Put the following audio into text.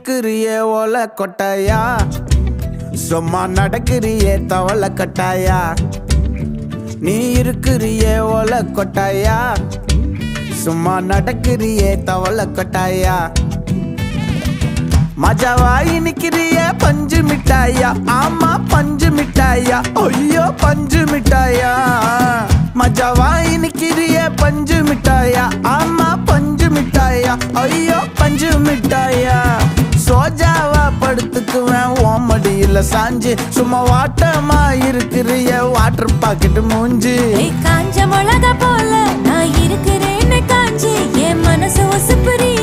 இருக்கிறியே ஓலை கொட்டாயா, சும்மா நடக்கிறியே தவளை கட்டாயா. நீ இருக்கிறியே ஓலை கொட்டாயா, சும்மா நடக்கிறியே தவளை கட்டாயா. மஜாவாய் நிக்கிறிய பஞ்சு மிட்டாயா, ஆமா பஞ்சு மிட்டாயா, ஐயோ பஞ்சு மிட்டாயா. மஜாவாய் நிக்கிறிய பஞ்சு மிட்டாயா, ஆமா பஞ்சு மிட்டாயா, ஐயோ பஞ்சு மிட்டாயா. சோஜாவா படுத்துக்குவேன் ஓமடியில சாஞ்சு, சும்மா வாட்டமா இருக்கிறிய வாட்டர் பாக்கெட் மூஞ்சி. காஞ்ச மிளகா போல நான் இருக்கிறேன்னு காஞ்சி, என் மனசு ஒசுப்புரிய